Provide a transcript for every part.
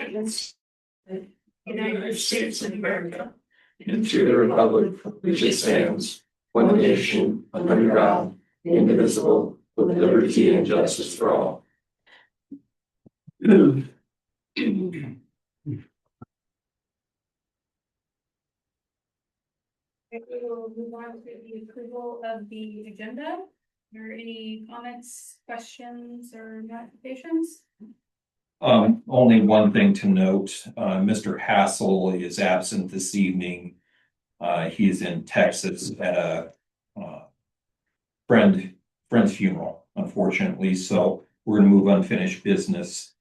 allegiance to the United States of America and to the republic for which it stands, one nation, under God, indivisible, with liberty and justice for all. We will move on to the approval of the agenda. Are there any comments, questions, or notifications? Only one thing to note, Mr. Hassel is absent this evening. He's in Texas at a friend's funeral, unfortunately, so we're gonna move unfinished business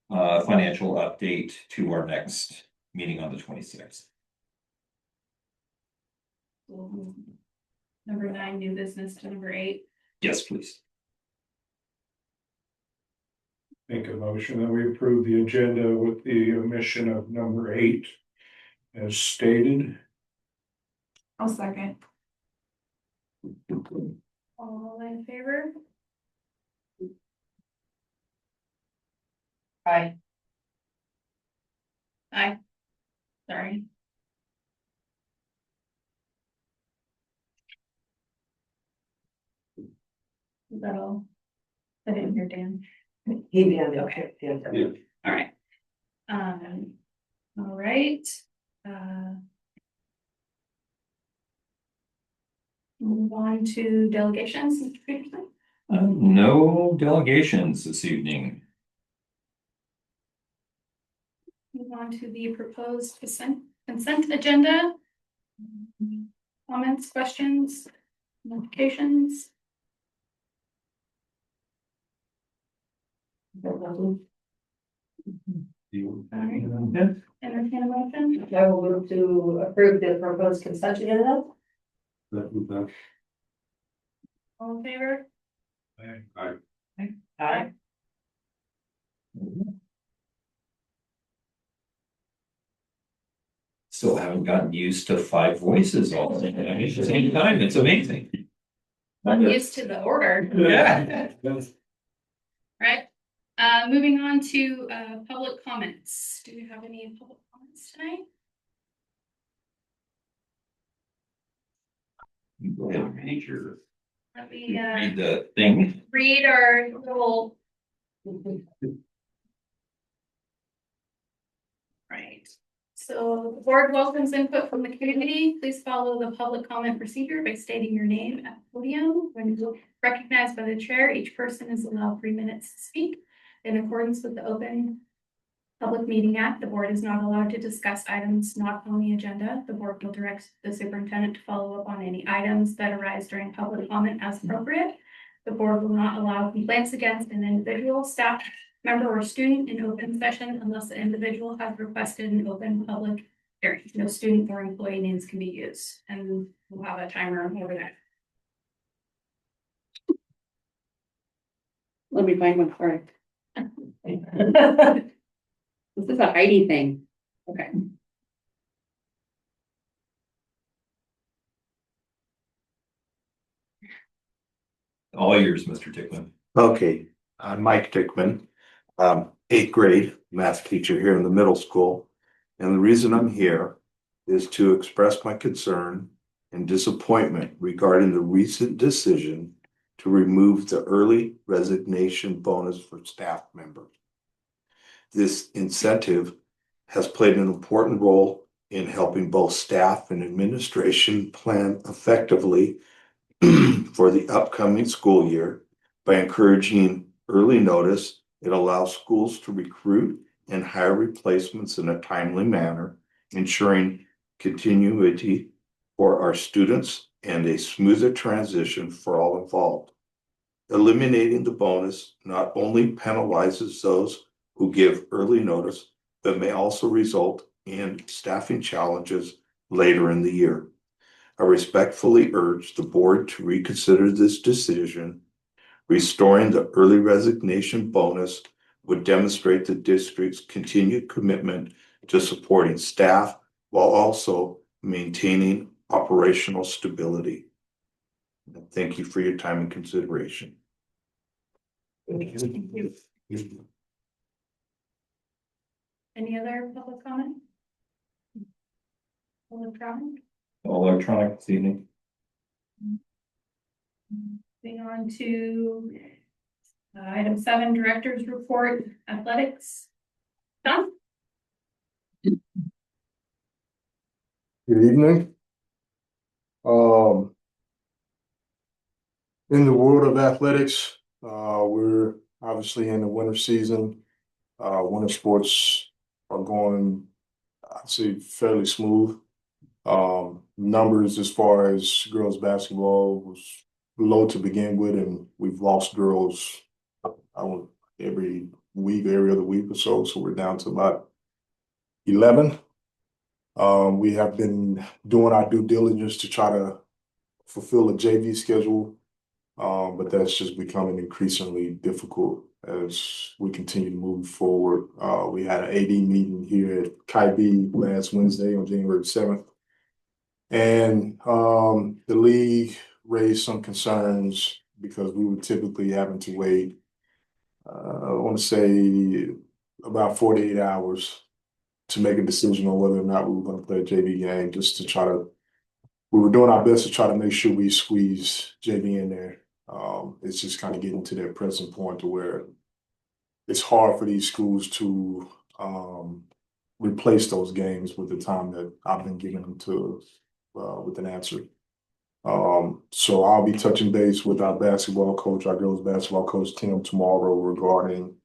financial update to our next meeting on the 26th. Number 9, new business to number 8. Yes, please. Make a motion that we approve the agenda with the omission of number 8 as stated. I'll second. All in favor? Aye. Aye. Sorry. Is that all? I didn't hear Dan. Okay. All right. All right. Move on to delegations. Mr. Peterson. No delegations this evening. Move on to the proposed consent agenda. Comments, questions, notifications? Entertain a motion? I will move to approve the proposed consent agenda. All in favor? Aye. Still haven't gotten used to 5 voices all at the same time. It's amazing. I'm used to the order, Yeah. right? Moving on to public comments. Do we have any public comments tonight? Go ahead and read Let me read the thing. read our little. Right. So the board welcomes input from the community. Please follow the public comment procedure by stating your name at the podium. When recognized by the chair, each person is allowed 3 minutes to speak. In accordance with the Open Public Meeting Act, the board is not allowed to discuss items not on the agenda. The board will direct the superintendent to follow up on any items that arise during public comment as appropriate. The board will not allow complaints against an individual, staff member, or student in open session unless the individual has requested an open public hearing. No student or employee names can be used, and we'll have a timer over there. Let me find one, sorry. This is a Heidi thing. Okay. All yours, Mr. Tickman. Okay, I'm Mike Dickman, 8th grade math teacher here in the middle school. And the reason I'm here is to express my concern and disappointment regarding the recent decision to remove the early resignation bonus for staff members. This incentive has played an important role in helping both staff and administration plan effectively for the upcoming school year. By encouraging early notice, it allows schools to recruit and hire replacements in a timely manner, ensuring continuity for our students and a smoother transition for all involved. Eliminating the bonus not only penalizes those who give early notice, but may also result in staffing challenges later in the year. I respectfully urge the board to reconsider this decision. Restoring the early resignation bonus would demonstrate the district's continued commitment to supporting staff while also maintaining operational stability. Thank you for your time and consideration. Thank you. Any other public comment? Electronic? Electronic this evening. Moving on to item 7, Director's Report, Athletics. Don? Good evening. In the world of athletics, we're obviously in the winter season. Winter sports are going, I'd say, fairly smooth. Numbers as far as girls basketball was low to begin with, and we've lost girls every week, every other week or so. So we're down to about 11. We have been doing our due diligence to try to fulfill a JV schedule, but that's just becoming increasingly difficult as we continue to move forward. We had an AD meeting here at Kai-B last Wednesday on January 7th. And the league raised some concerns because we were typically having to wait, I want to say about 48 hours to make a decision on whether or not we were going to play a JV game, just to try to, we were doing our best to try to make sure we squeeze JV in there. It's just kind of getting to that present point to where it's hard for these schools to replace those games with the time that I've been giving them to with an answer. So I'll be touching base with our basketball coach, our girls basketball coach Tim tomorrow regarding,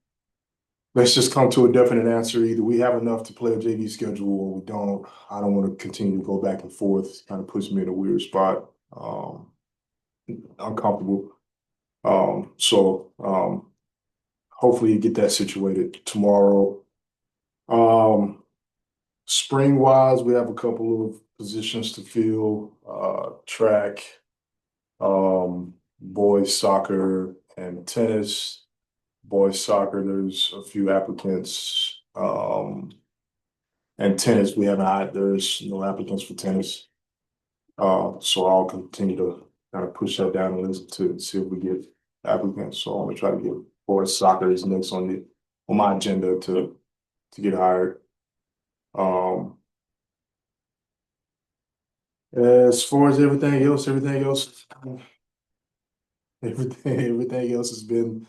let's just come to a definite answer. Either we have enough to play a JV schedule or we don't. I don't want to continue to go back and forth. It kind of puts me in a weird spot. Uncomfortable. Hopefully you get that situated tomorrow. Spring wise, we have a couple of positions to fill, track, boys soccer and tennis. Boys soccer, there's a few applicants. And tennis, there's no applicants for tennis. So I'll continue to kind of push that down the list to see if we get applicants. So I'm gonna try to get boys soccer is next on my agenda to get hired. As far as everything else has been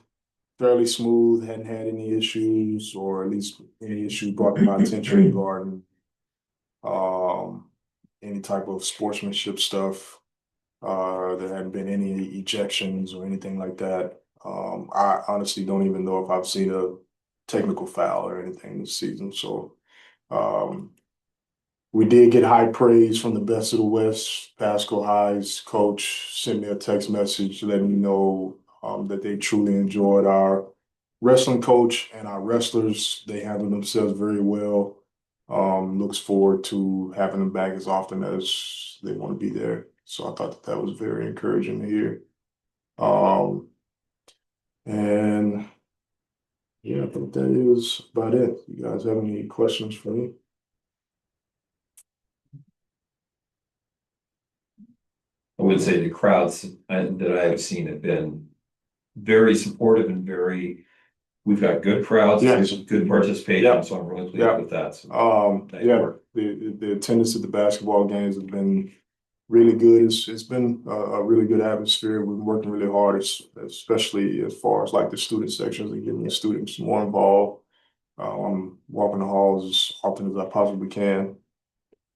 fairly smooth. Hadn't had any issues, or at least any issues brought to my attention regarding any type of sportsmanship stuff. There hadn't been any ejections or anything like that. I honestly don't even know if I've seen a technical foul or anything this season. So we did get high praise from the Best of the West. Pasco High's coach sent me a text message letting me know that they truly enjoyed our wrestling coach and our wrestlers. They handled themselves very well. Looks forward to having them back as often as they want to be there. So I thought that was very encouraging to hear. And yeah, I think that is about it. You guys have any questions for me? I would say the crowds that I have seen have been very supportive and we've got good crowds, Yes. good participation, Yeah. so I'm really pleased Yeah. with that. So, The attendance at the basketball games has been really good. It's been a really good atmosphere. We've been working really hard, especially as far as like the student sections and getting the students more involved. I'm walking the halls as often as I possibly can.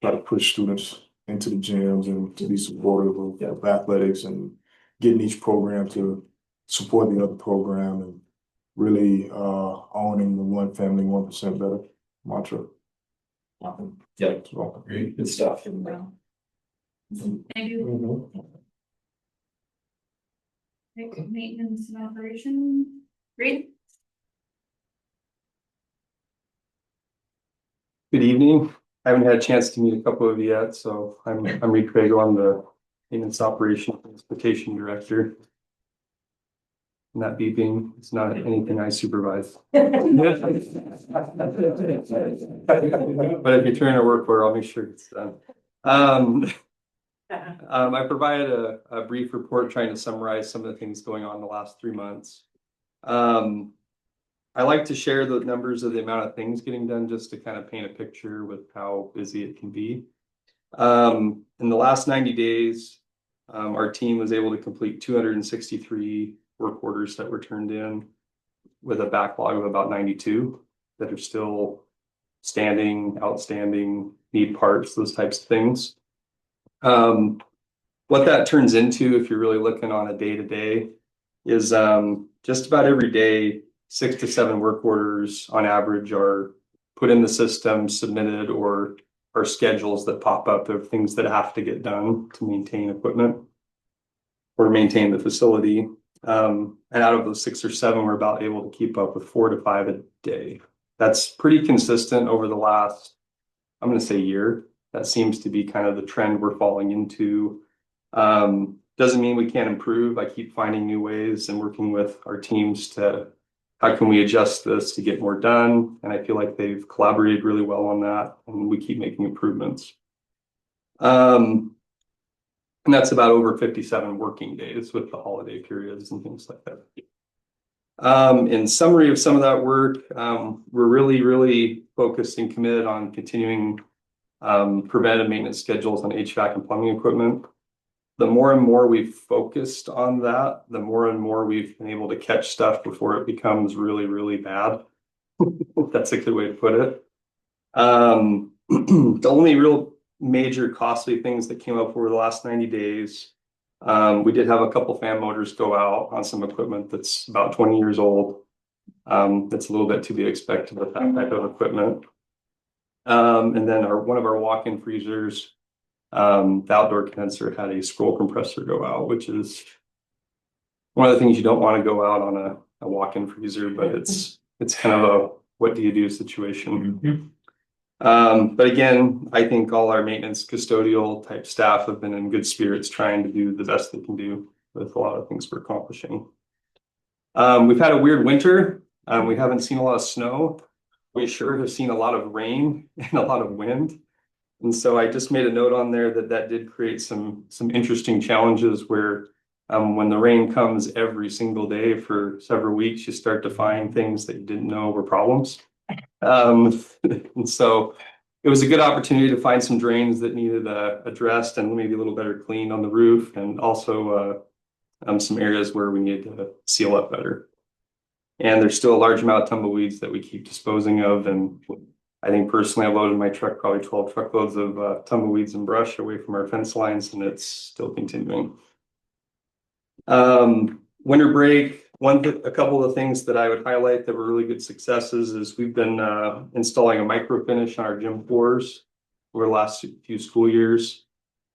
Try to push students into the gyms and to be supportive of athletics and getting each program to support the other program and really owning the one family, 1% better mantra. Yeah, So, great, good stuff. Thank you. Maintenance and operation. Reed? Good evening. I haven't had a chance to meet a couple of you yet, so I'm Reed Crago. I'm the maintenance operation transportation director. And that beeping is not anything I supervise. But if you turn to work for it, I'll make sure it's done. I provided a brief report trying to summarize some of the things going on in the last 3 months. I like to share the numbers of the amount of things getting done just to kind of paint a picture with how busy it can be. In the last 90 days, our team was able to complete 263 work orders that were turned in with a backlog of about 92 that are still standing, outstanding, need parts, those types of things. What that turns into, if you're really looking on a day-to-day, is just about every day, 6 to 7 work orders on average are put in the system, submitted, or are schedules that pop up of things that have to get done to maintain equipment or maintain the facility. And out of those 6 or 7, we're about able to keep up with 4 to 5 a day. That's pretty consistent over the last, I'm going to say, year. That seems to be kind of the trend we're falling into. Doesn't mean we can't improve. I keep finding new ways and working with our teams to how can we adjust this to get more done. And I feel like they've collaborated really well on that, and we keep making improvements. And that's about over 57 working days with the holiday periods and things like that. In summary of some of that work, we're really focused and committed on continuing preventive maintenance schedules on HVAC and plumbing equipment. The more and more we've focused on that, the more and more we've been able to catch stuff before it becomes really bad. That's a good way to put it. The only real major costly things that came up over the last 90 days, we did have a couple fan motors go out on some equipment that's about 20 years old. That's a little bit to be expected with that type of equipment. And then one of our walk-in freezers, the outdoor condenser had a scroll compressor go out, which is one of the things you don't want to go out on a walk-in freezer, but it's kind of a what do you do situation. But again, I think all our maintenance custodial type staff have been in good spirits trying to do the best they can do with a lot of things we're accomplishing. We've had a weird winter. We haven't seen a lot of snow. We sure have seen a lot of rain and a lot of wind. And so I just made a note on there that did create some interesting challenges where when the rain comes every single day for several weeks, you start to find things that you didn't know were problems. And so it was a good opportunity to find some drains that needed addressed and maybe a little better cleaned on the roof, and also some areas where we need to seal up better. And there's still a large amount of tumbleweeds that we keep disposing of, and I think personally I loaded in my truck probably 12 truckloads of tumbleweeds and brush away from our fence lines, and it's still continuing. Winter break, a couple of the things that I would highlight that were really good successes is we've been installing a micro finish on our gym floors over the last few school years.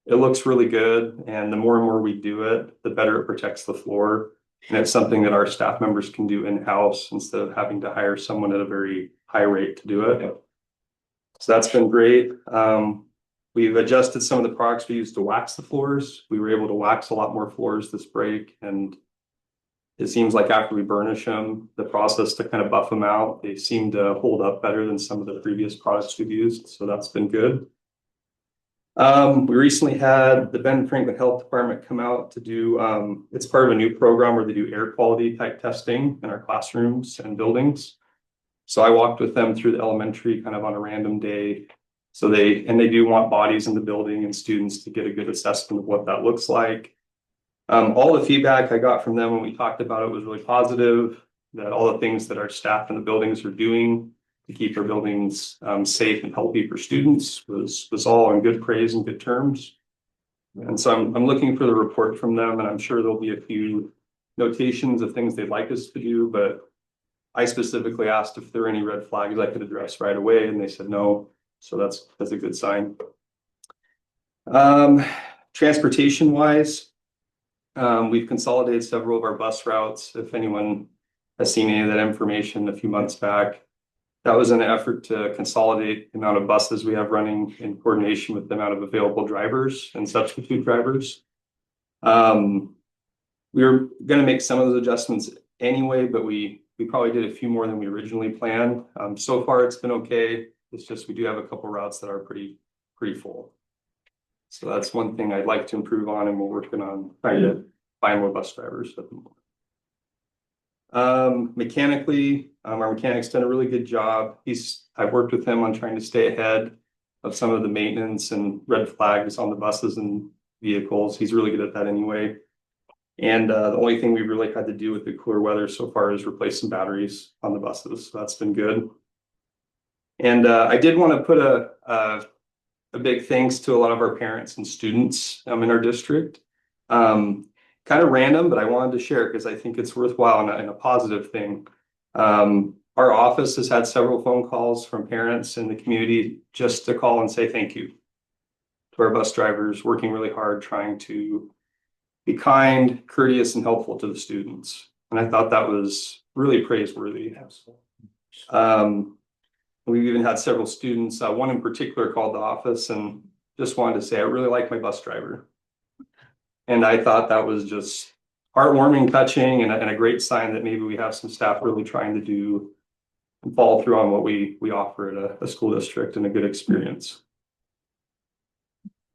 It looks really good, and the more and more we do it, the better it protects the floor. And it's something that our staff members can do in-house instead of having to hire someone at a very high rate to do it. So that's been great. We've adjusted some of the products we use to wax the floors. We were able to wax a lot more floors this break, and it seems like after we burnish them, the process to kind of buff them out, they seem to hold up better than some of the previous products we've used. So that's been good. We recently had the Ben Franklin Health Department come out to do, it's part of a new program where they do air quality type testing in our classrooms and buildings. So I walked with them through the elementary kind of on a random day. So they do want bodies in the building and students to get a good assessment of what that looks like. All the feedback I got from them when we talked about it was really positive, that all the things that our staff in the buildings are doing to keep our buildings safe and healthy for students was all in good praise and good terms. And so I'm looking for the report from them, and I'm sure there'll be a few notations of things they'd like us to do, but I specifically asked if there were any red flags I could address right away, and they said no. So that's a good sign. Transportation wise, we've consolidated several of our bus routes. If anyone has seen any of that information a few months back, that was an effort to consolidate the amount of buses we have running in coordination with the amount of available drivers and substitute drivers. We were going to make some of those adjustments anyway, but we probably did a few more than we originally planned. So far it's been okay. It's just we do have a couple routes that are pretty full. So that's one thing I'd like to improve on, and we're working on trying to find more bus drivers at the moment. Mechanically, our mechanic's done a really good job. I've worked with him on trying to stay ahead of some of the maintenance and red flags on the buses and vehicles. He's really good at that anyway. And the only thing we've really had to do with the cooler weather so far is replace some batteries on the buses. So that's been good. And I did want to put a big thanks to a lot of our parents and students in our district. Kind of random, but I wanted to share because I think it's worthwhile and a positive thing. Our office has had several phone calls from parents in the community just to call and say thank you to our bus drivers working really hard trying to be kind, courteous, and helpful to the students. And I thought that was really praiseworthy. We've even had several students, one in particular called the office and just wanted to say, I really like my bus driver. And I thought that was just heartwarming, touching, and a great sign that maybe we have some staff really trying to do and follow through on what we offer at a school district and a good experience.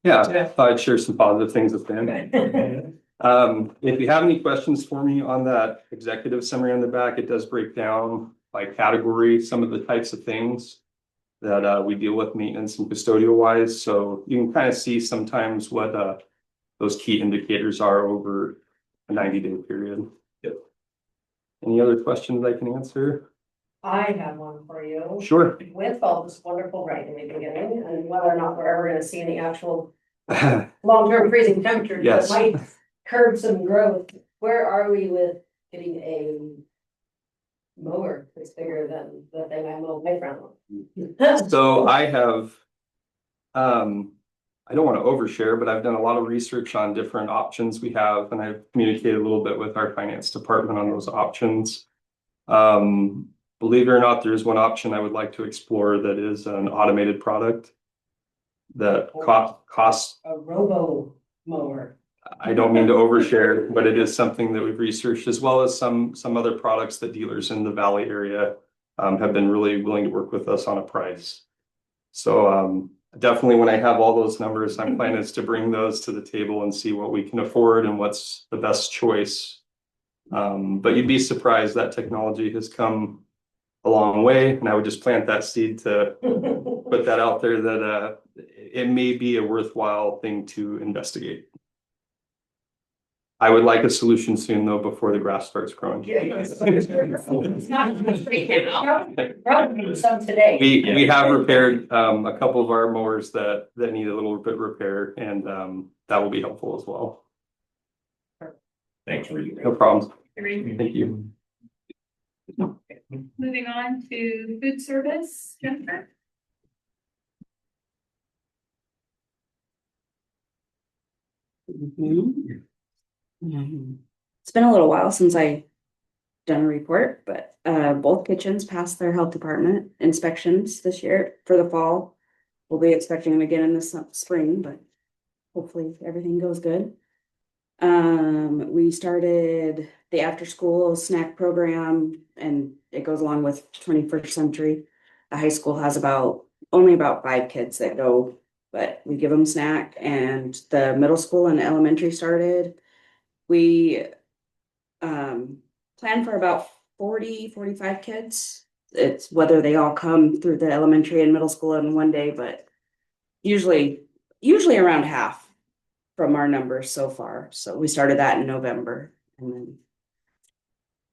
Yeah, I thought I'd share some positive things with them. If you have any questions for me on that executive summary on the back, it does break down by category some of the types of things that we deal with maintenance and custodial wise. So you can kind of see sometimes what those key indicators are over a 90-day period. Yep. Any other questions I can answer? I have one for you. Sure. With all this wonderful writing in the beginning, and whether or not we're ever gonna see any actual long-term freezing temperatures Yes. that might curb some growth, where are we with getting a mower that's bigger than the thing I mowed my front lawn? So I have, I don't want to overshare, but I've done a lot of research on different options we have, and I've communicated a little bit with our finance department on those options. Believe it or not, there's one option I would like to explore that is an automated product that costs. A robo mower. I don't mean to overshare, but it is something that we've researched, as well as some other products that dealers in the Valley area have been really willing to work with us on a price. So definitely when I have all those numbers, I'm planning is to bring those to the table and see what we can afford and what's the best choice. But you'd be surprised that technology has come a long way, and I would just plant that seed to put that out there that it may be a worthwhile thing to investigate. I would like a solution soon though, before the grass starts growing. It's not probably some today. We have repaired a couple of our mowers that need a little bit of repair, and that will be helpful as well. Thanks for you. No problems. Great. Thank you. Moving on to food service, Jennifer. It's been a little while since I done a report, but both kitchens passed their health department inspections this year for the fall. We'll be expecting them again in the spring, but hopefully everything goes good. We started the after school snack program, and it goes along with 21st Century. The high school has only about 5 kids that go, but we give them snack, and the middle school and elementary started. We plan for about 40-45 kids. It's whether they all come through the elementary and middle school in one day, but usually around half from our numbers so far. So we started that in November and then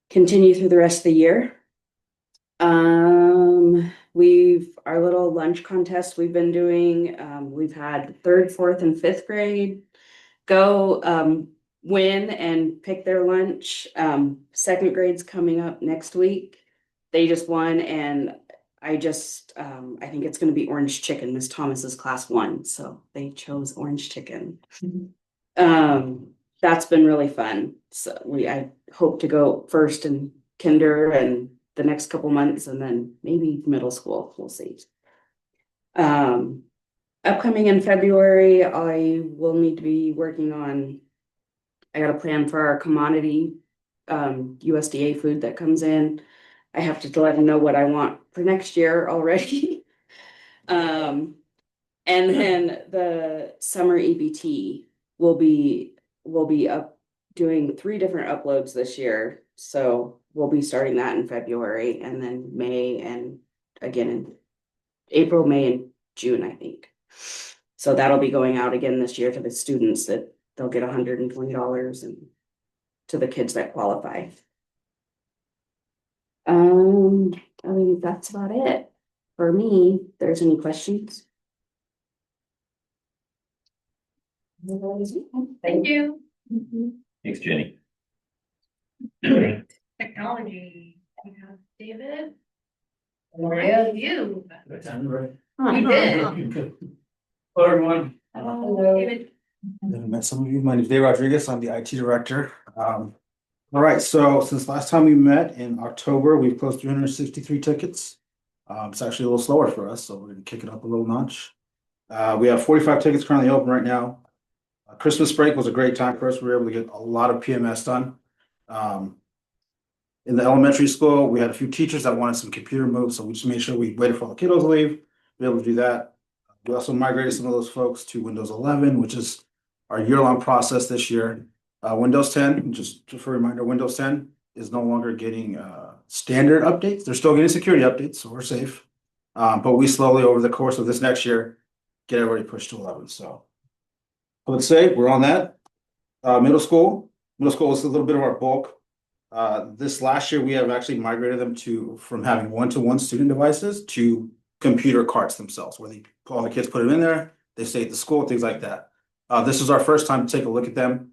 continue through the rest of the year. Our little lunch contest we've been doing, we've had 3rd, 4th, and 5th grade go win and pick their lunch. 2nd grade's coming up next week. They just won, and I think it's gonna be orange chicken. Miss Thomas's class 1, so they chose orange chicken. That's been really fun. So I hope to go first in kinder and the next couple months, and then maybe middle school, we'll see. Upcoming in February, I will need to be working on, I got a plan for our commodity USDA food that comes in. I have to let them know what I want for next year already. And then the summer EBT will be up doing 3 different uploads this year. So we'll be starting that in February and then May and again in April, May and June, I think. So that'll be going out again this year to the students that they'll get $120 and to the kids that qualify. I mean, that's about it for me. If there's any questions? Thank you. Thanks, Jenny. Technology, we have David. Maria? You. Huh. You did. Hello, everyone. Hello. David. Never met some of you. My name is Dave Rodriguez. I'm the IT director. All right, so since last time we met in October, we've closed 363 tickets. It's actually a little slower for us, so we're gonna kick it up a little notch. We have 45 tickets currently open right now. Christmas break was a great time for us. We were able to get a lot of PMS done. In the elementary school, we had a few teachers that wanted some computer moves, so we just made sure we waited for all the kiddos to leave, be able to do that. We also migrated some of those folks to Windows 11, which is our year-long process this year. Windows 10, just for a reminder, Windows 10 is no longer getting standard updates. They're still getting security updates, so we're safe. But we slowly, over the course of this next year, get everybody pushed to 11. So let's say we're on that. Middle school is a little bit of our bulk. This last year, we have actually migrated them from having one-to-one student devices to computer carts themselves, where all the kids put them in there, they stay at the school, things like that. This is our first time to take a look at them,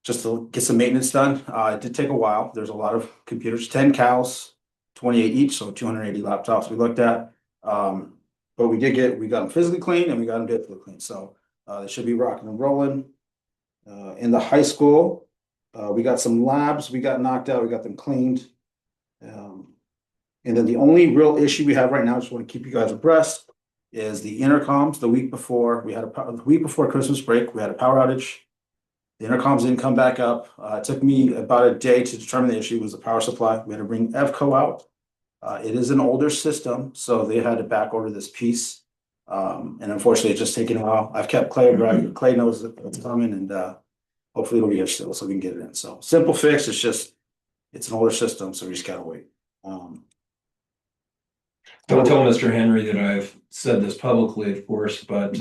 just to get some maintenance done. It did take a while. There's a lot of computers, 10 cows, 28 each, so 280 laptops we looked at. But we got them physically clean and we got them digitally clean. So they should be rocking and rolling. In the high school, we got some labs, we got knocked out, we got them cleaned. And then the only real issue we have right now, just want to keep you guys abreast, is the intercoms. The week before Christmas break, we had a power outage. The intercoms didn't come back up. It took me about a day to determine the issue was the power supply. We had to bring EVCO out. It is an older system, so they had to back order this piece. And unfortunately, it's just taken a while. I've kept Clay abreast. Clay knows that it's coming, and hopefully it'll be here still, so we can get it in. So simple fix. It's an older system, so we just gotta wait. Don't tell Mr. Henry that I've said this publicly, of course, but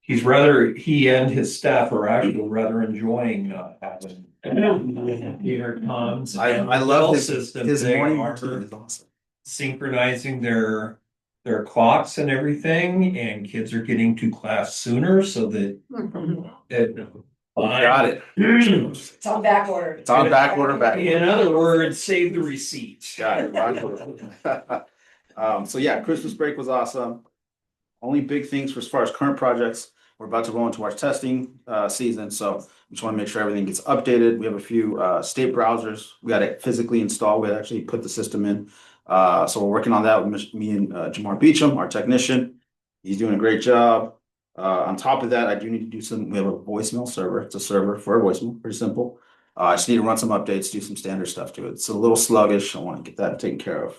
he and his staff are actually rather enjoying having intercoms. I love his systems. morning They are routine is awesome. synchronizing their clocks and everything, and kids are getting to class sooner so that Got it. It's on back order. It's on back order. In other words, save the receipts. Got it. So yeah, Christmas break was awesome. Only big things as far as current projects. We're about to go into our testing season, so we just want to make sure everything gets updated. We have a few state browsers. We got it physically installed. We had actually put the system in. So we're working on that with me and Jamar Beecham, our technician. He's doing a great job. On top of that, I do need to do we have a voicemail server. It's a server for a voicemail, pretty simple. I just need to run some updates, do some standard stuff to it. It's a little sluggish. I want to get that taken care of.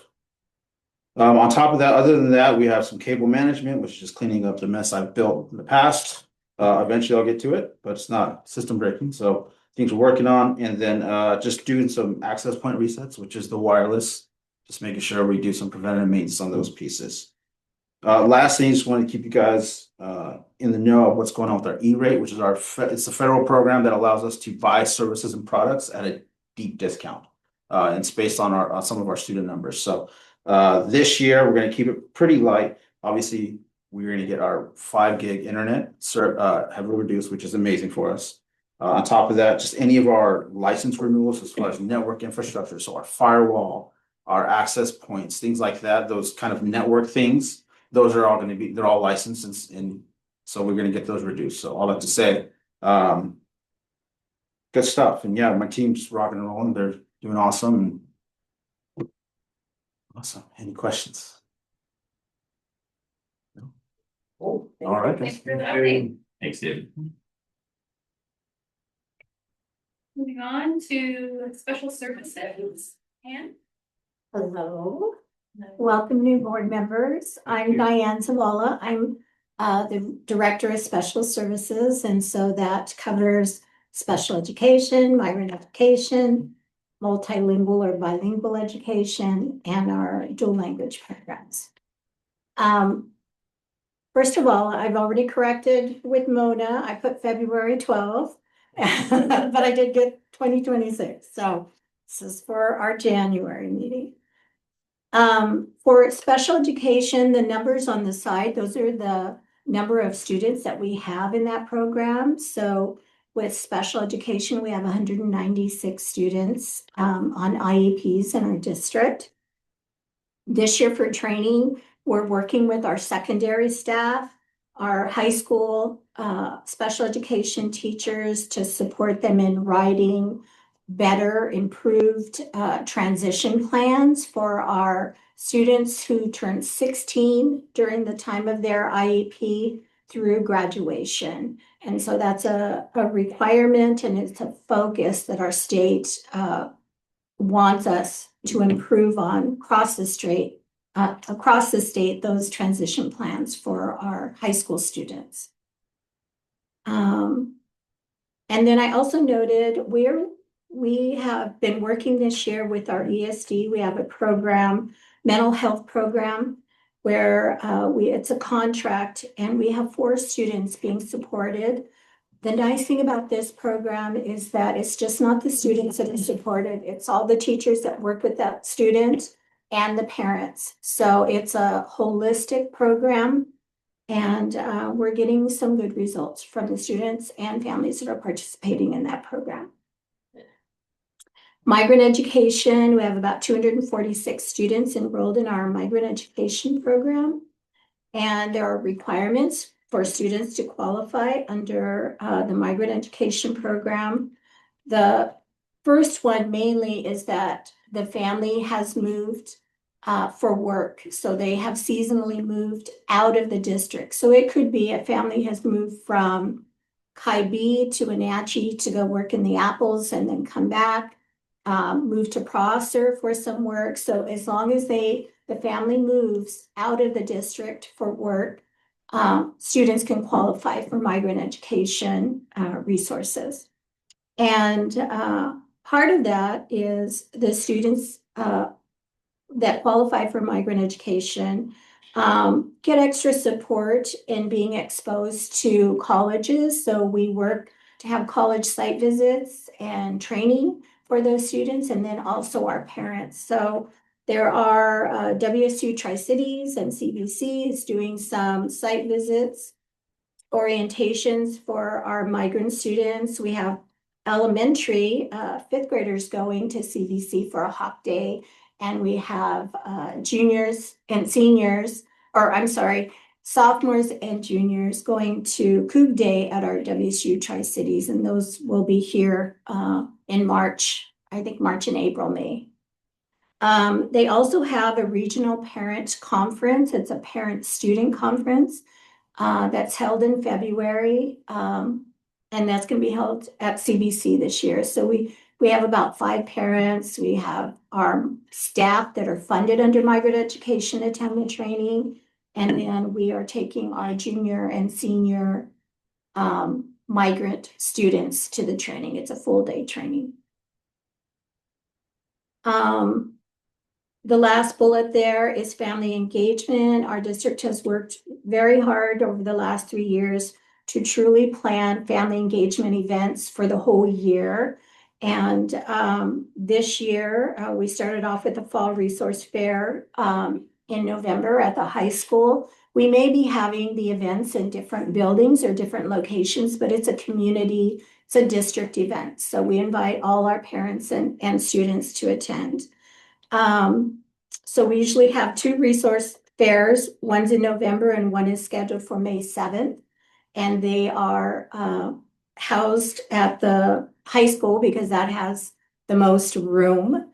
On top of that, other than that, we have some cable management, which is just cleaning up the mess I've built in the past. Eventually I'll get to it, but it's not system breaking. So things we're working on, and then just doing some access point resets, which is the wireless, just making sure we do some preventative maintenance on those pieces. Last thing, just want to keep you guys in the know of what's going on with our E-rate, which is it's a federal program that allows us to buy services and products at a deep discount. And it's based on some of our student numbers. So this year we're going to keep it pretty light. Obviously, we're going to get our 5 gig internet heavily reduced, which is amazing for us. On top of that, just any of our license renewals as far as network infrastructure, so our firewall, our access points, things like that, those kind of network things. Those are all going to be, they're all licensed, and so we're going to get those reduced. So all that to say, good stuff. And yeah, my team's rocking and rolling. They're doing awesome. Awesome. Any questions? No? Oh, All right. Thanks for the update. Thanks, David. Moving on to special services. Ann? Hello, welcome new board members. I'm Diane Zavala. I'm the Director of Special Services, and so that covers special education, migrant education, multilingual or bilingual education, and our dual language programs. First of all, I've already corrected with Mona. I put February 12th, but I did get 2026. So this is for our January meeting. For special education, the numbers on the side, those are the number of students that we have in that program. So with special education, we have 196 students on IEPs in our district. This year for training, we're working with our secondary staff, our high school special education teachers to support them in writing better, improved transition plans for our students who turn 16 during the time of their IEP through graduation. And so that's a requirement, and it's a focus that our state wants us to improve on across the state, those transition plans for our high school students. And then I also noted we have been working this year with our ESD. We have a program, mental health program, where it's a contract, and we have 4 students being supported. The nice thing about this program is that it's just not the students that are supported, it's all the teachers that work with that student and the parents. So it's a holistic program, and we're getting some good results from the students and families that are participating in that program. Migrant education, we have about 246 students enrolled in our migrant education program. And there are requirements for students to qualify under the migrant education program. The first one mainly is that the family has moved for work. So they have seasonally moved out of the district. So it could be a family has moved from Kaibi to Wenatchee to go work in the apples and then come back. Move to Prosser for some work. So as long as the family moves out of the district for work, students can qualify for migrant education resources. And part of that is the students that qualify for migrant education get extra support in being exposed to colleges. So we work to have college site visits and training for those students, and then also our parents. So there are WSU Tri-Cities and CBC is doing some site visits, orientations for our migrant students. We have elementary 5th graders going to CBC for a hop day, and we have juniors and seniors, or I'm sorry, sophomores and juniors going to Coug Day at our WSU Tri-Cities, and those will be here in March, I think March and April, May. They also have a regional parent conference. It's a parent-student conference that's held in February, and that's going to be held at CBC this year. So we have about 5 parents. We have our staff that are funded under migrant education attend the training. And then we are taking our junior and senior migrant students to the training. It's a full day training. The last bullet there is family engagement. Our district has worked very hard over the last 3 years to truly plan family engagement events for the whole year. And this year, we started off with the Fall Resource Fair in November at the high school. We may be having the events in different buildings or different locations, but it's a community, it's a district event. So we invite all our parents and students to attend. So we usually have 2 resource fairs. One's in November and one is scheduled for May 7th. And they are housed at the high school because that has the most room.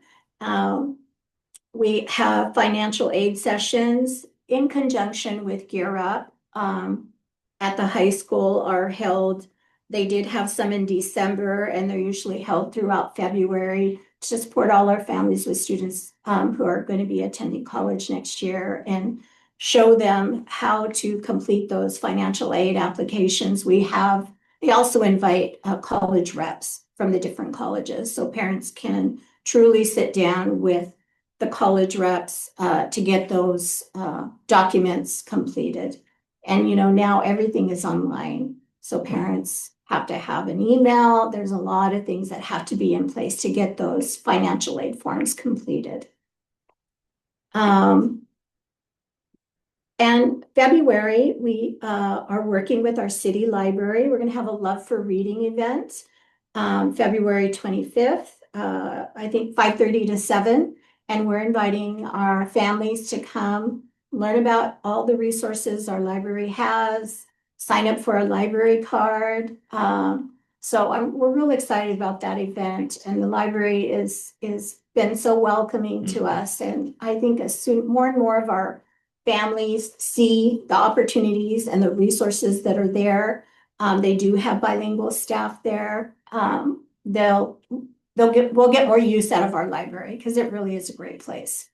We have financial aid sessions in conjunction with Gear Up at the high school are held. They did have some in December, and they're usually held throughout February to support all our families with students who are going to be attending college next year and show them how to complete those financial aid applications. We have they also invite college reps from the different colleges. So parents can truly sit down with the college reps to get those documents completed. And, you know, now everything is online. So parents have to have an email. There's a lot of things that have to be in place to get those financial aid forms completed. And February, we are working with our city library. We're going to have a Love for Reading event, February 25th, I think 5:30 to 7. And we're inviting our families to come learn about all the resources our library has, sign up for a library card. We're real excited about that event, and the library is been so welcoming to us. And I think as soon more and more of our families see the opportunities and the resources that are there, they do have bilingual staff there. We'll get more use out of our library because it really is a great place.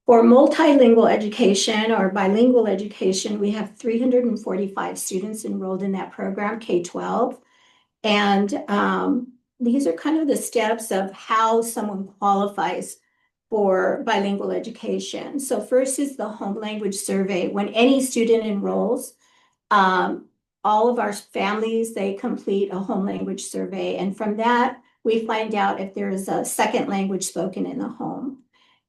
For multilingual education or bilingual education, we have 345 students enrolled in that program, K-12. And these are kind of the steps of how someone qualifies for bilingual education. So first is the home language survey. When any student enrolls, all of our families, they complete a home language survey. And from that, we find out if there is a second language spoken in the home.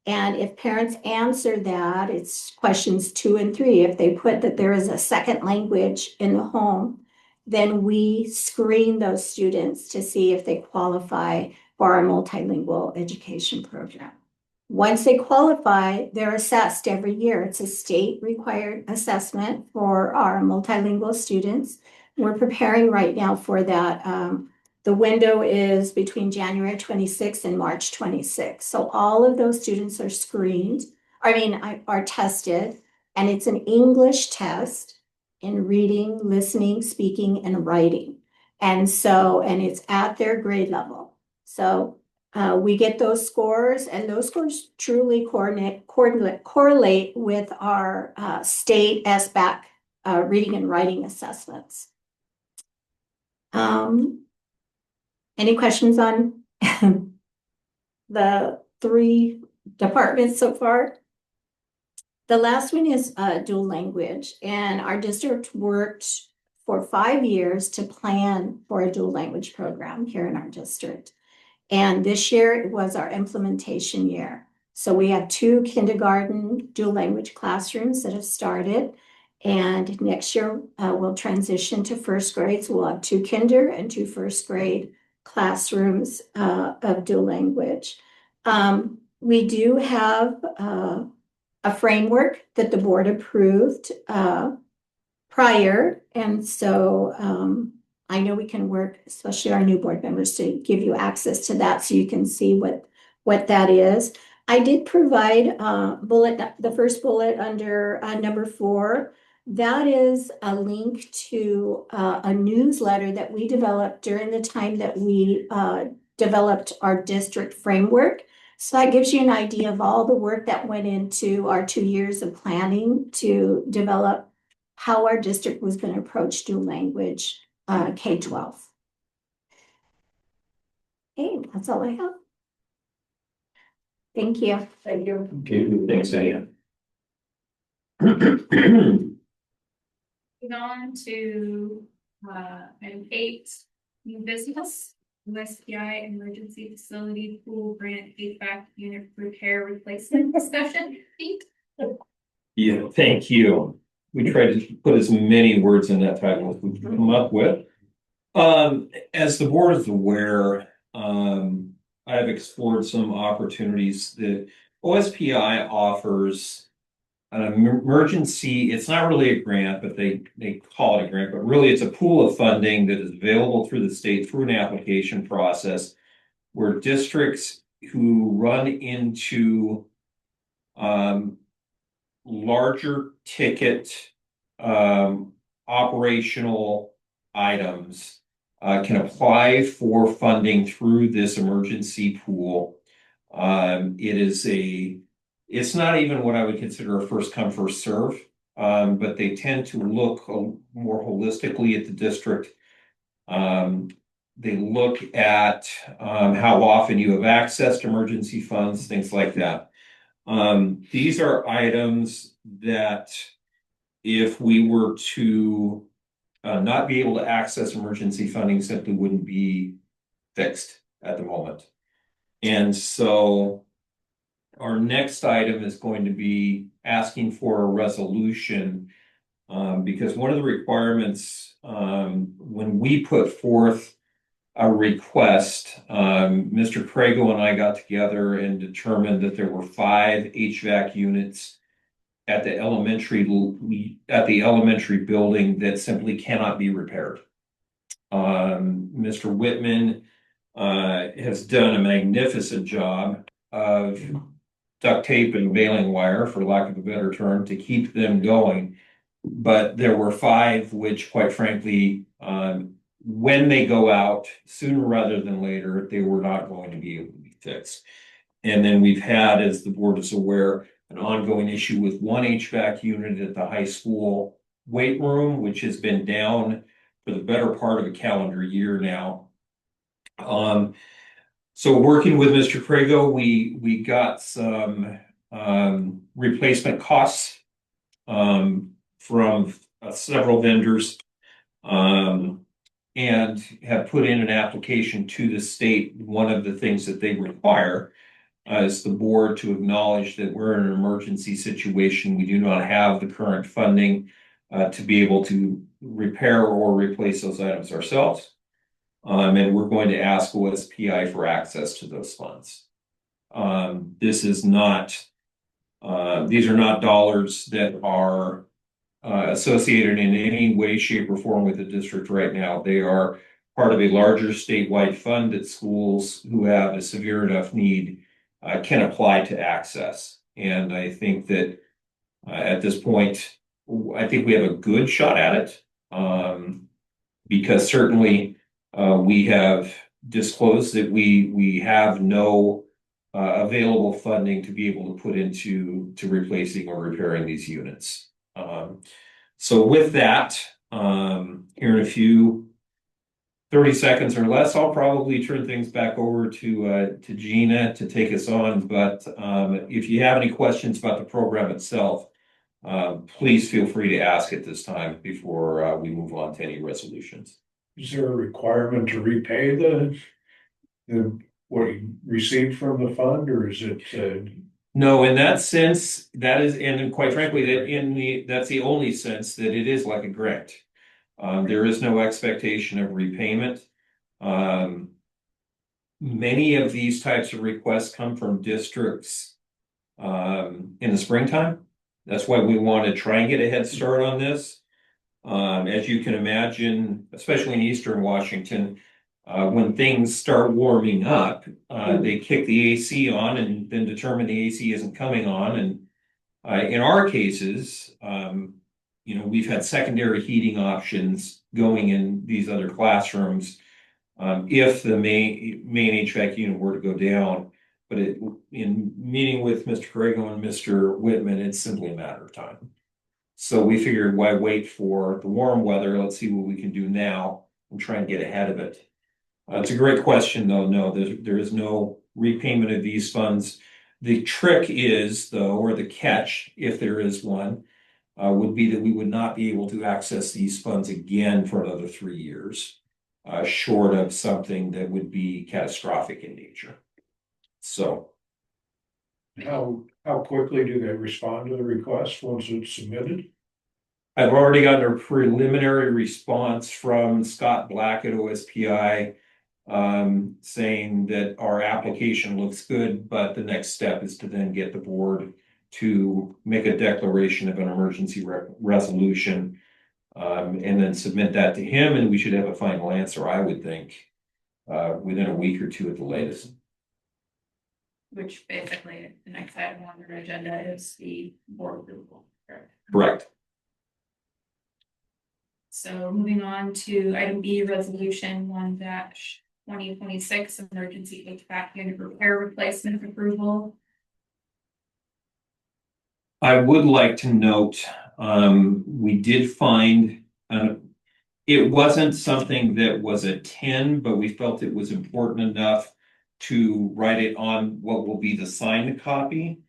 And if parents answer that, it's questions 2 and 3. If they put that there is a second language in the home, then we screen those students to see if they qualify for our multilingual education program. Once they qualify, they're assessed every year. It's a state required assessment for our multilingual students. We're preparing right now for that. The window is between January 26th and March 26th. So all of those students are screened, are tested, and it's an English test in reading, listening, speaking, and writing. And it's at their grade level. So we get those scores, and those scores truly correlate with our state SBAC reading and writing assessments. Any questions on the 3 departments so far? The last one is dual language, and our district worked for 5 years to plan for a dual language program here in our district. And this year it was our implementation year. So we have 2 kindergarten dual language classrooms that have started. And next year we'll transition to first grade. So we'll have 2 kinder and 2 first grade classrooms of dual language. We do have a framework that the board approved prior. And so I know we can work, especially our new board members, to give you access to that so you can see what that is. I did provide the first bullet under number 4. That is a link to a newsletter that we developed during the time that we developed our district framework. So that gives you an idea of all the work that went into our 2 years of planning to develop how our district was going to approach dual language K-12. Okay, that's all I have. Thank you. Thank you. Okay, thanks, Diane. Moving on to item 8, new business, USPI emergency facility pool grant HVAC unit repair replacement discussion. Pete? Yeah, thank you. We tried to put as many words in that title as we could come up with. As the board is aware, I've explored some opportunities that OSPI offers an emergency. It's not really a grant, but they call it a grant, but really it's a pool of funding that is available through the state through an application process where districts who run into larger ticket operational items can apply for funding through this emergency pool. It's not even what I would consider a first come, first serve. but they tend to look more holistically at the district. They look at how often you have access to emergency funds, things like that. These are items that if we were to not be able to access emergency funding, simply wouldn't be fixed at the moment. And so our next item is going to be asking for a resolution, because one of the requirements, when we put forth a request, Mr. Crago and I got together and determined that there were 5 HVAC units at the elementary building that simply cannot be repaired. Mr. Whitman has done a magnificent job of duct tape and baling wire, for lack of a better term, to keep them going. But there were 5 which, quite frankly, when they go out, sooner rather than later, they were not going to be able to be fixed. And then we've had, as the board is aware, an ongoing issue with 1 HVAC unit at the high school weight room, which has been down for the better part of a calendar year now. So working with Mr. Crago, we got some replacement costs from several vendors, and have put in an application to the state. One of the things that they require is the board to acknowledge that we're in an emergency situation. We do not have the current funding to be able to repair or replace those items ourselves. And we're going to ask OSPI for access to those funds. These are not dollars that are associated in any way, shape, or form with the district right now. They are part of a larger statewide fund that schools who have a severe enough need can apply to access. And I think that at this point, I think we have a good shot at it, because certainly we have disclosed that we have no available funding to be able to put into replacing or repairing these units. So with that, here in a few 30 seconds or less, I'll probably turn things back over to Gina to take us on. But if you have any questions about the program itself, please feel free to ask at this time before we move on to any resolutions. Is there a requirement to repay the what you received from the fund, or is it? No, in that sense, that is, and quite frankly, that's the only sense that it is like a grant. There is no expectation of repayment. Many of these types of requests come from districts in the springtime. That's why we want to try and get a head start on this. As you can imagine, especially in Eastern Washington, when things start warming up, they kick the AC on and then determine the AC isn't coming on. And in our cases, we've had secondary heating options going in these other classrooms if the main HVAC unit were to go down. But in meeting with Mr. Crago and Mr. Whitman, it's simply a matter of time. So we figured, why wait for the warm weather? Let's see what we can do now and try and get ahead of it. It's a great question, though. No, there is no repayment of these funds. The trick is, though, or the catch, if there is one, would be that we would not be able to access these funds again for another 3 years, short of something that would be catastrophic in nature. So, How quickly do they respond to the request once it's submitted? I've already gotten a preliminary response from Scott Black at OSPI, saying that our application looks good, but the next step is to then get the board to make a declaration of an emergency resolution, and then submit that to him, and we should have a final answer, I would think, within a week or two at the latest. Which basically the next item on our agenda is the board approval. Correct. So moving on to item B, resolution 1-2026, emergency HVAC unit repair replacement approval. I would like to note, we did find, it wasn't something that was a 10, but we felt it was important enough to write it on what will be the signed copy.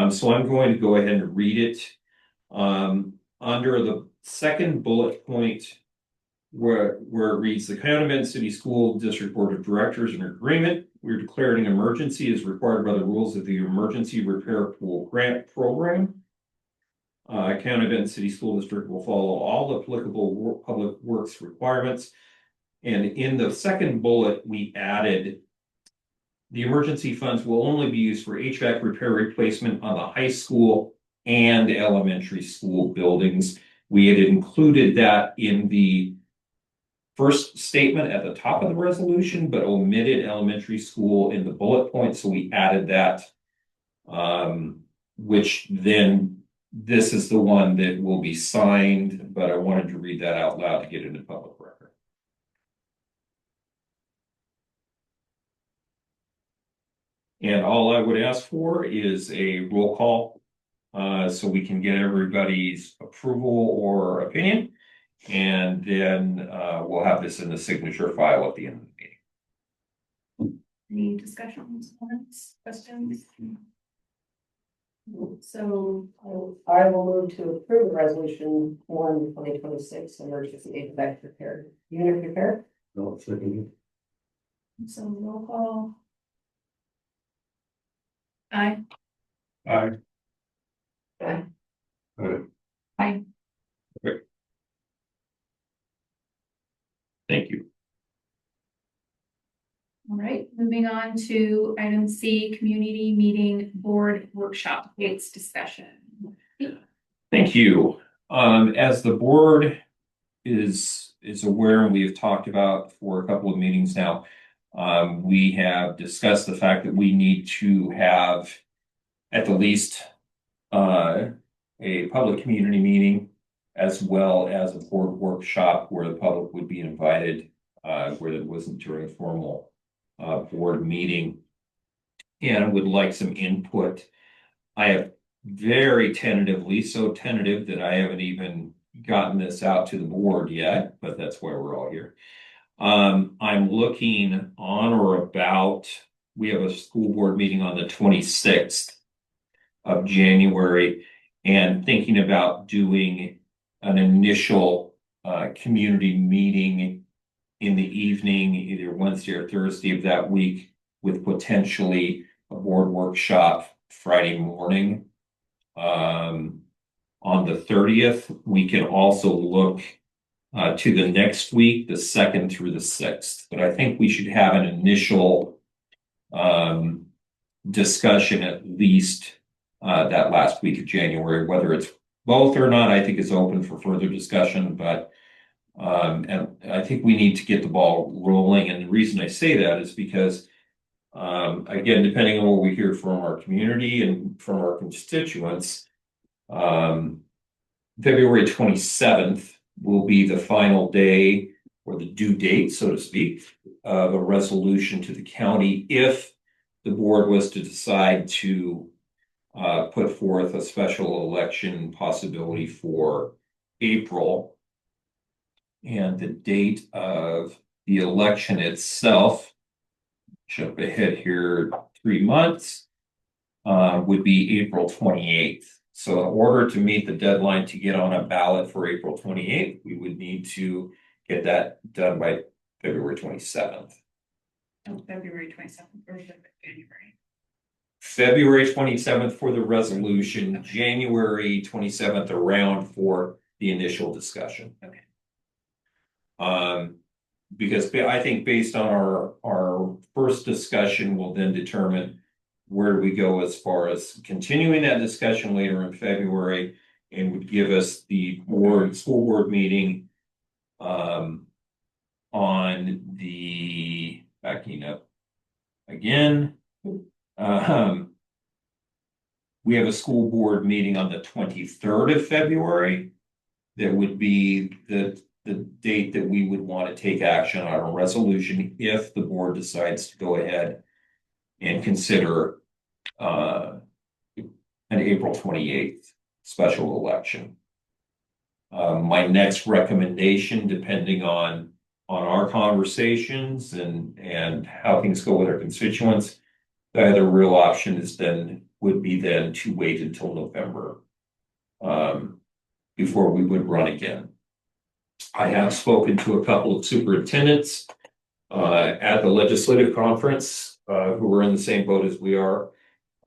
So I'm going to go ahead and read it. Under the second bullet point, where it reads, the Coyote Bend City School District Board of Directors in agreement, we're declaring an emergency as required by the rules of the Emergency Repair Pool Grant Program. County Bend City School District will follow all applicable public works requirements. And in the second bullet, we added the emergency funds will only be used for HVAC repair replacement on the high school and elementary school buildings. We had included that in the first statement at the top of the resolution, but omitted elementary school in the bullet point, so we added that. Which then, this is the one that will be signed, but I wanted to read that out loud to get into public record. And all I would ask for is a roll call, so we can get everybody's approval or opinion. And then we'll have this in the signature file at the end of the meeting. Any discussions, comments, questions? So I will move to approve resolution 1/2026 emergency HVAC repair unit repair. No, second. So roll call. Aye. Aye. Aye. Aye. Thank you. All right, moving on to item C, community meeting board workshop dates discussion. Thank you. As the board is aware, and we have talked about for a couple of meetings now, we have discussed the fact that we need to have at the least a public community meeting as well as a board workshop where the public would be invited, where it wasn't during a formal board meeting, and would like some input. I have very tentatively, so tentative that I haven't even gotten this out to the board yet, but that's why we're all here. I'm looking on or about, we have a school board meeting on the 26th of January, and thinking about doing an initial community meeting in the evening, either Wednesday or Thursday of that week, with potentially a board workshop Friday morning. On the 30th, we can also look to the next week, the 2nd through the 6th. But I think we should have an initial discussion at least that last week of January. Whether it's both or not, I think is open for further discussion, but and I think we need to get the ball rolling. And the reason I say that is because, again, depending on what we hear from our community and from our constituents, February 27th will be the final day or the due date, so to speak, of a resolution to the county if the board was to decide to put forth a special election possibility for April. And the date of the election itself, jump ahead here 3 months, would be April 28th. So in order to meet the deadline to get on a ballot for April 28th, we would need to get that done by February 27th. Oh, February 27th or January. February 27th for the resolution, January 27th around for the initial discussion. Okay. Because I think based on our first discussion, we'll then determine where do we go as far as continuing that discussion later in February, and would give us the school board meeting on the, backing up again. We have a school board meeting on the 23rd of February. That would be the date that we would want to take action on a resolution if the board decides to go ahead and consider an an April 28th special election. My next recommendation, depending on our conversations and how things go with our constituents, the other real option would be to wait until November before we would run again. I have spoken to a couple of superintendents at the legislative conference who were in the same boat as we are.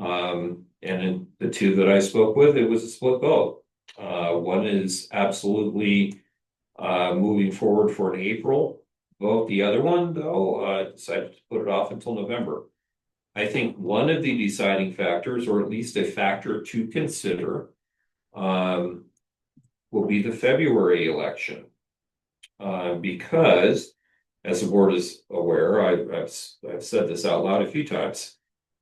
And in the two that I spoke with, it was a split vote. One is absolutely moving forward for an April vote. The other one, though, decided to put it off until November. I think one of the deciding factors, or at least a factor to consider, will be the February election. Because, as the board is aware, I've said this out loud a few times.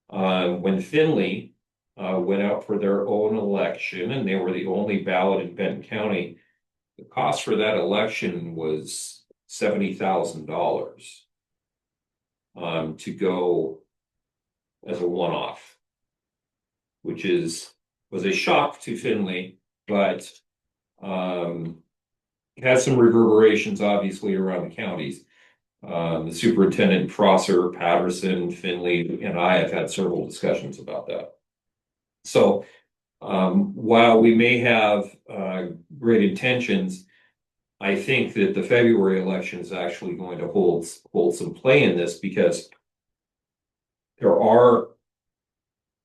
When Findlay went out for their own election, and they were the only ballot in Benton County, the cost for that election was $70,000 to go as a one-off, which was a shock to Findlay, but it has some reverberations obviously around the counties. The superintendent, Prosser, Patterson, Findlay, and I have had several discussions about that. So while we may have great intentions, I think that the February election is actually going to hold some play in this, because there are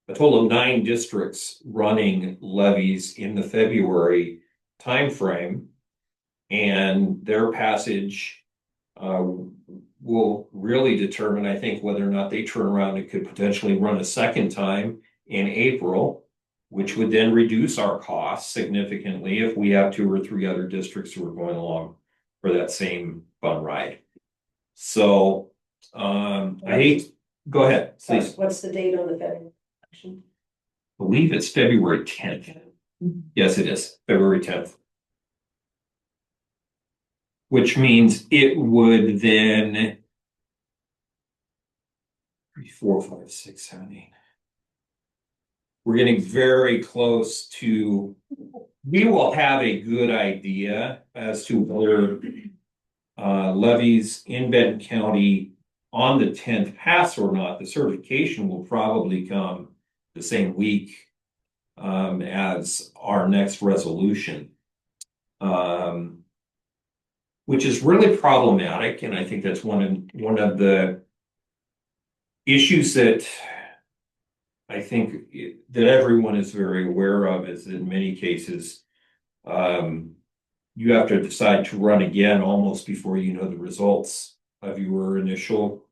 a total of 9 districts running levies in the February timeframe, and their passage will really determine, I think, whether or not they turn around and could potentially run a second time in April, which would then reduce our costs significantly if we have 2 or 3 other districts who are going along for that same fun ride. So go ahead, please. What's the date on the federal election? I believe it's February 10th. Yes, it is February 10th. Which means it would then 3, 4, 5, 6, 7, 8. We're getting very close to. We will have a good idea as to whether levies in Benton County on the 10th pass or not. The certification will probably come the same week as our next resolution. Which is really problematic, and I think that's one of the issues that I think that everyone is very aware of, is in many cases you have to decide to run again almost before you know the results of your initial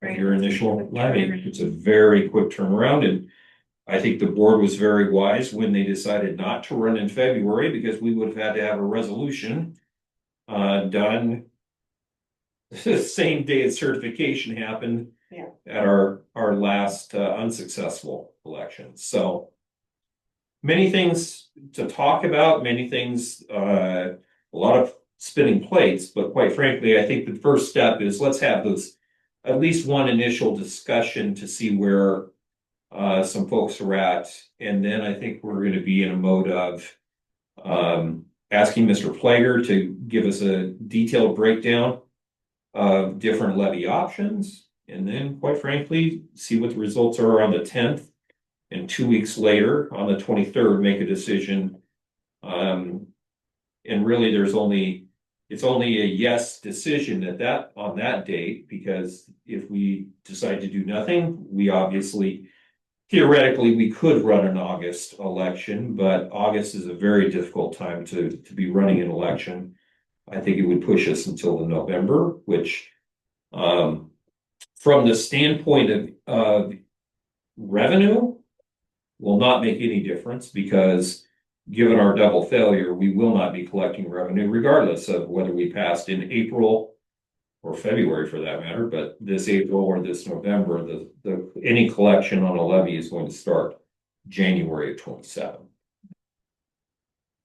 levy. It's a very quick turnaround, and I think the board was very wise when they decided not to run in February, because we would have had to have a resolution done the same day as certification happened at our last unsuccessful election. So many things to talk about, many things, a lot of spinning plates, but quite frankly, I think the first step is let's have at least one initial discussion to see where some folks are at, and then I think we're going to be in a mode of asking Mr. Plager to give us a detailed breakdown of different levy options, and then, quite frankly, see what the results are on the 10th, and 2 weeks later, on the 23rd, make a decision. And really, it's only a yes decision on that date, because if we decide to do nothing, we obviously, theoretically, we could run an August election, but August is a very difficult time to be running an election. I think it would push us until November, which, from the standpoint of revenue, will not make any difference, because given our double failure, we will not be collecting revenue regardless of whether we passed in April or February for that matter, but this April or this November, any collection on a levy is going to start January of 27.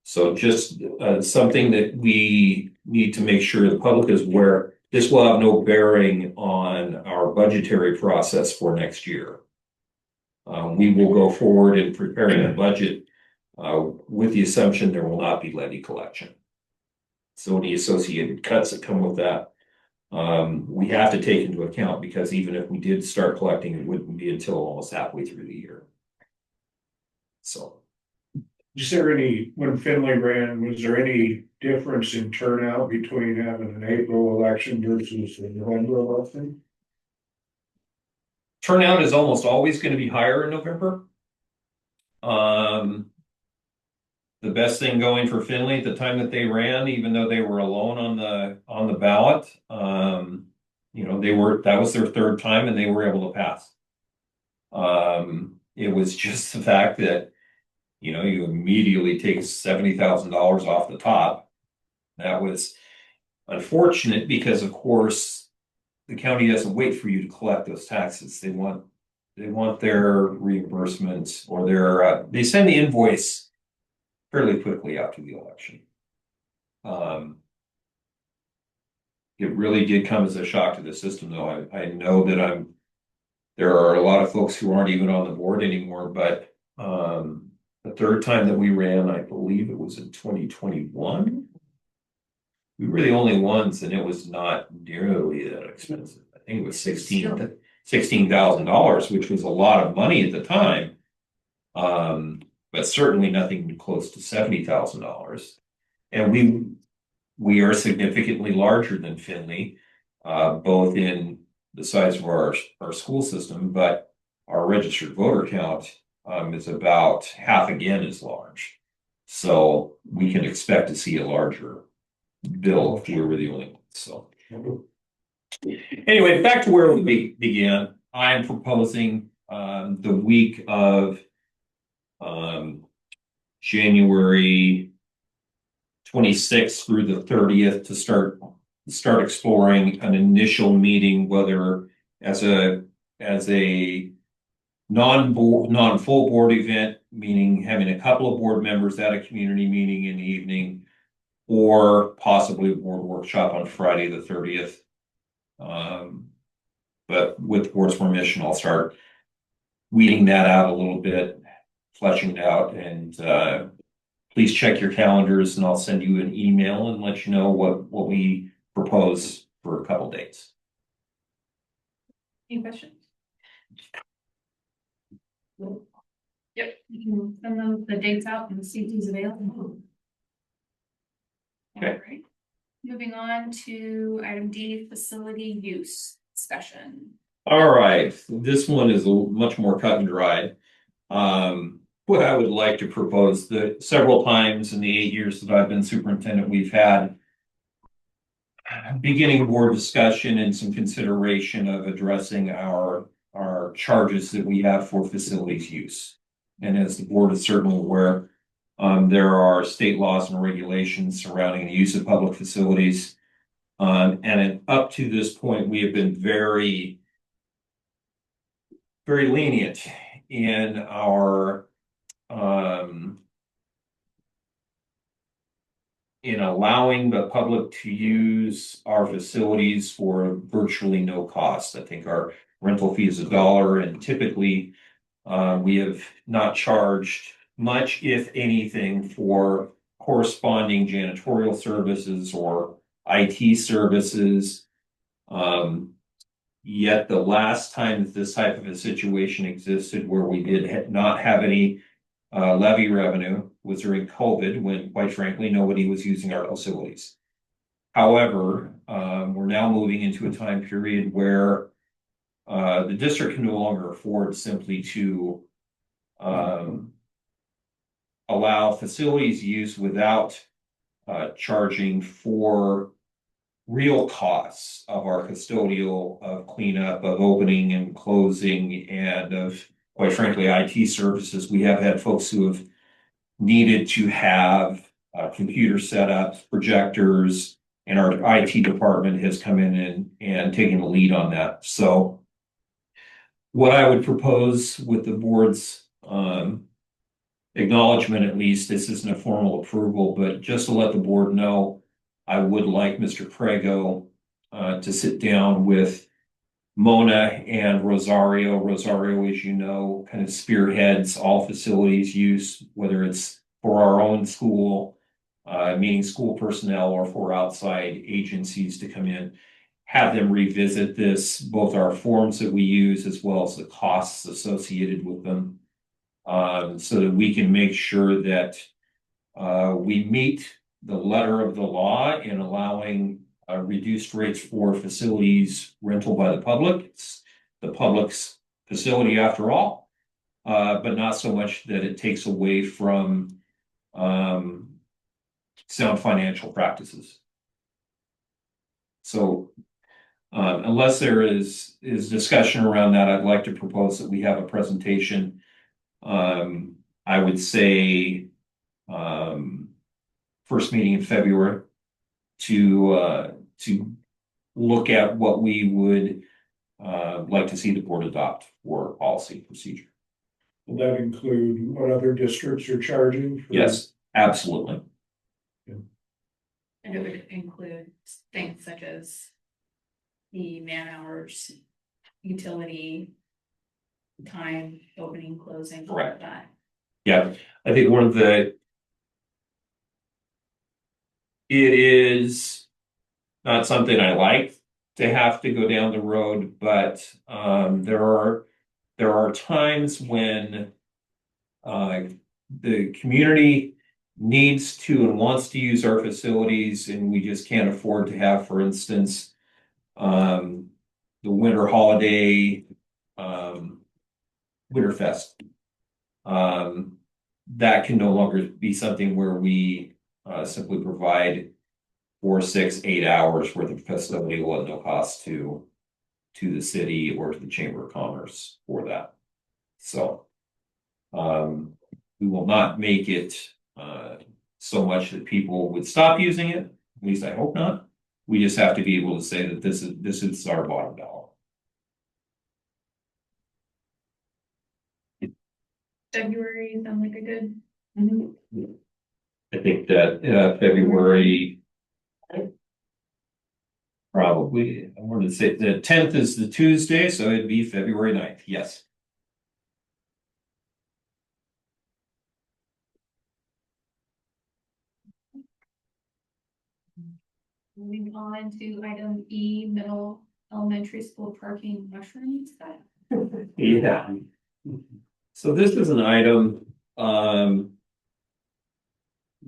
So just something that we need to make sure the public is aware. This will have no bearing on our budgetary process for next year. We will go forward in preparing a budget with the assumption there will not be levy collection. So any associated cuts that come with that, we have to take into account, because even if we did start collecting, it wouldn't be until almost halfway through the year. So. Is there any, when Finley ran, was there any difference in turnout between having an April election versus a November election? Turnout is almost always going to be higher in November. The best thing going for Finley at the time that they ran, even though they were alone on the ballot, you know, that was their third time and they were able to pass. It was just the fact that, you know, you immediately take $70,000 off the top. That was unfortunate because, of course, the county doesn't wait for you to collect those taxes. They want their reimbursements, or they send the invoice fairly quickly after the election. It really did come as a shock to the system, though. I know that there are a lot of folks who aren't even on the board anymore, but the third time that we ran, I believe it was in 2021. We were the only ones, and it was not nearly that expensive. I think it was $16,000, which was a lot of money at the time. But certainly nothing close to $70,000. And we are significantly larger than Finley, both in the size of our school system, but our registered voter count is about half again as large. So we can expect to see a larger bill if we were the only one. So anyway, back to where we began. I am proposing the week of January 26th through the 30th to start exploring an initial meeting, whether as a non-full board event, meaning having a couple of board members at a community meeting in the evening, or possibly a board workshop on Friday the 30th. But with the board's permission, I'll start weeding that out a little bit, fleshing it out, and please check your calendars, and I'll send you an email and let you know what we propose for a couple dates. Any questions? Yep, you can send the dates out and see who's available. Okay. All right. Moving on to item D, facility use discussion. All right, this one is much more cut and dried. What I would like to propose, that several times in the 8 years that I've been superintendent, we've had beginning board discussion and some consideration of addressing our charges that we have for facilities use. And as the board is certainly aware, there are state laws and regulations surrounding the use of public facilities. And up to this point, we have been very, very lenient in our in allowing the public to use our facilities for virtually no cost. I think our rental fee is $1, and typically we have not charged much, if anything, for corresponding janitorial services or IT services. Yet the last time that this type of a situation existed where we did not have any levy revenue was during COVID, when, quite frankly, nobody was using our facilities. However, we're now moving into a time period where the district can no longer afford simply to allow facilities use without charging for real costs of our custodial, of cleanup, of opening and closing, and of, quite frankly, IT services. We have had folks who have needed to have computer setups, projectors, and our IT department has come in and taken the lead on that. So what I would propose with the board's acknowledgement, at least, this isn't a formal approval, but just to let the board know, I would like Mr. Prego to sit down with Mona and Rosario. Rosario, as you know, kind of spearheads all facilities use, whether it's for our own school, meaning school personnel, or for outside agencies to come in. Have them revisit this, both our forms that we use as well as the costs associated with them. So that we can make sure that we meet the letter of the law in allowing reduced rates for facilities rental by the public. It's the public's facility after all, but not so much that it takes away from sound financial practices. So unless there is discussion around that, I'd like to propose that we have a presentation. I would say first meeting in February to look at what we would like to see the board adopt for policy procedure. Will that include what other districts are charging? Yes, absolutely. And it would include things such as the man hours, utility, time, opening, closing, all of that. Yeah, I think it is not something I like to have to go down the road, but there are times when the community needs to and wants to use our facilities, and we just can't afford to have, for instance, the winter holiday, Winterfest. That can no longer be something where we simply provide 4, 6, 8 hours worth of facility at no cost to the city or to the Chamber of Commerce for that. So we will not make it so much that people would stop using it. At least I hope not. We just have to be able to say that this is our bottom dollar. February sounds like a good. I think that February, probably, I wanted to say the 10th is the Tuesday, so it'd be February 9th. Yes. Moving on to item E, middle elementary school parking mushrooms. Yeah. So this is an item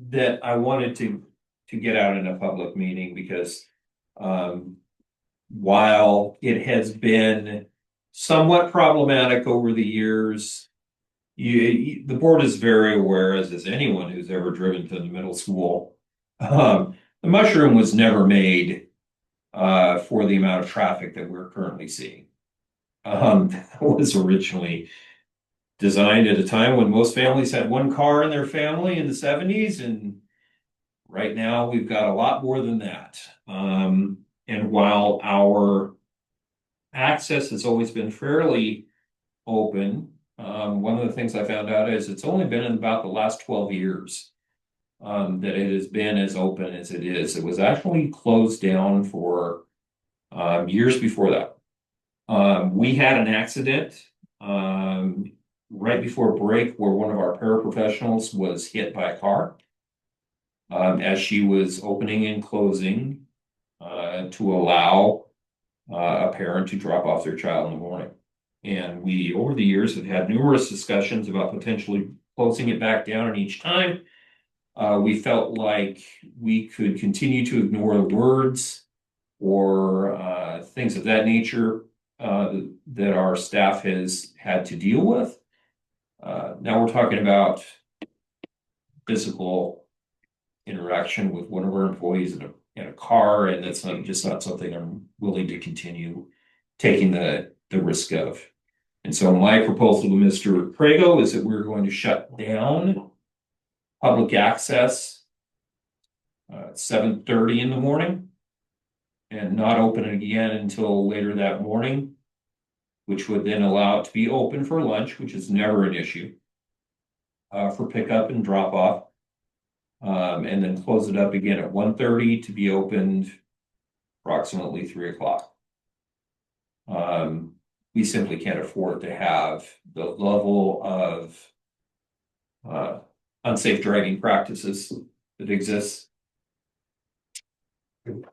that I wanted to get out in a public meeting because while it has been somewhat problematic over the years, the board is very aware, as is anyone who's ever driven to the middle school. The mushroom was never made for the amount of traffic that we're currently seeing. That was originally designed at a time when most families had one car in their family in the 70s, and right now we've got a lot more than that. And while our access has always been fairly open, one of the things I found out is it's only been in about the last 12 years that it has been as open as it is. It was actually closed down for years before that. We had an accident right before break where one of our paraprofessionals was hit by a car as she was opening and closing to allow a parent to drop off their child in the morning. And we, over the years, have had numerous discussions about potentially closing it back down, and each time we felt like we could continue to ignore words or things of that nature that our staff has had to deal with. Now we're talking about physical interaction with one of our employees in a car, and that's just not something I'm willing to continue taking the risk of. And so my proposal to Mr. Prego is that we're going to shut down public access at 7:30 in the morning and not open it again until later that morning, which would then allow it to be open for lunch, which is never an issue, for pickup and drop off, and then close it up again at 1:30 to be opened approximately 3 o'clock. We simply can't afford to have the level of unsafe driving practices that exists.